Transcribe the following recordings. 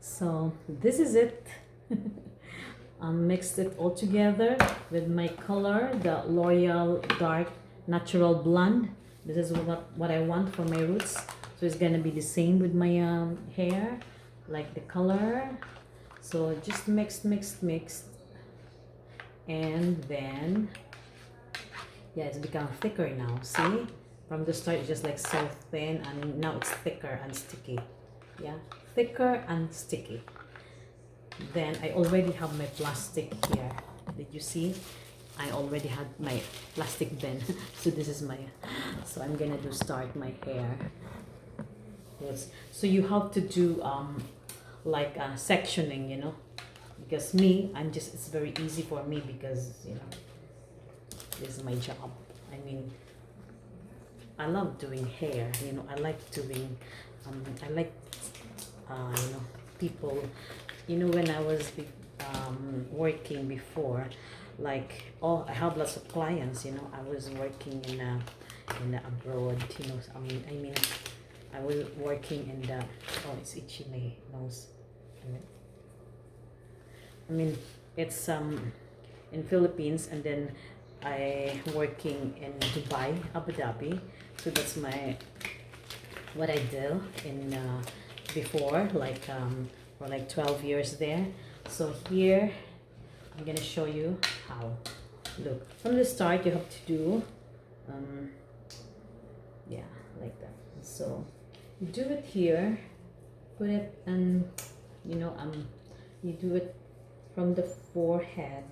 So this is it. I mixed it all together with my color, the L'Oreal Dark Natural Blonde. This is what I want for my roots. So it's gonna be the same with my hair, like the color. So just mixed, and then yeah, it's become thicker now. See, from the start it's just like so thin, and now it's thicker and sticky. Yeah, thicker and sticky. Then I already have my plastic here. Did you see? I already had my plastic bin. So this is my, so I'm gonna start my hair. Yes. So you have to do like sectioning, you know, because me, it's very easy for me because, you know, this is my job. I mean, I love doing hair, you know, I like doing, I like, you know, people, you know, when I was working before, like, oh, I have lots of clients, you know, I was working in abroad, you know, I was working in the, oh, it's itchy my nose. I mean, it's in Philippines, and then I working in Dubai, Abu Dhabi. So that's what I did in before, like for like 12 years there. So here I'm gonna show you how. Look, from the start you have to do yeah, like that. So you do it here, put it, and you know, you do it from the forehead,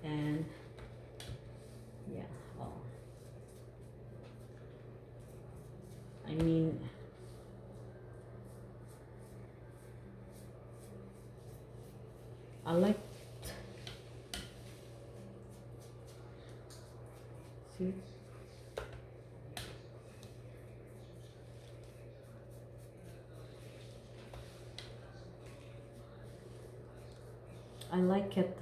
and yeah, oh, I mean, I like, see, I like it,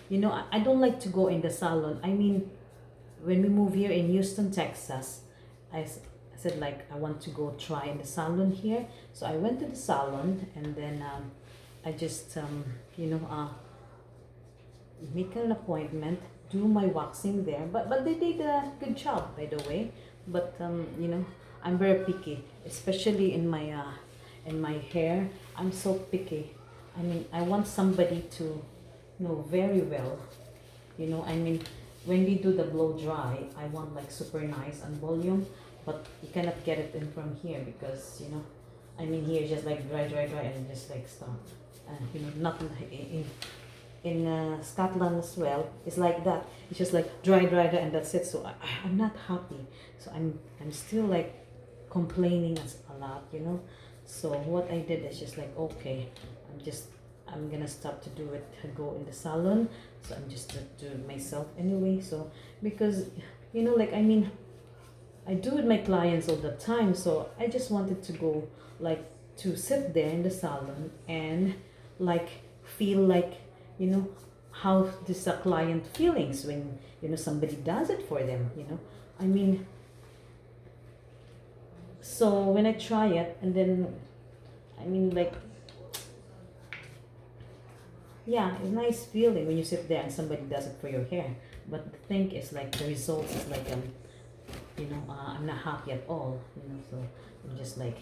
you know, I don't like to go in the salon. I mean, when we moved here in Houston, Texas, I said like I want to go try in the salon here. So I went to the salon, and then I just, you know, make an appointment, do my waxing there. But they did a good job, by the way. But you know, I'm very picky, especially in my hair. I'm so picky. I mean, I want somebody to know very well. You know, I mean, when we do the blow dry, I want like super nice and volume, but you cannot get it in from here because, you know, I mean, here just like dry, and just like stop. You know, not in Scotland as well. It's like that. It's just like dry, and that's it. So I'm not happy. So I'm still like complaining a lot, you know. So what I did is just like, okay, I'm gonna stop to do it, go in the salon. So I'm just to do it myself anyway. So because, you know, like, I mean, I do with my clients all the time. So I just wanted to go, like, to sit there in the salon and like feel like, you know, how this client feelings when, you know, somebody does it for them, you know. I mean, so when I try it, and then, I mean, like, yeah, it's nice feeling when you sit there and somebody does it for your hair. But the thing is, like, the results is like, you know, I'm not happy at all, you know. So I'm just like,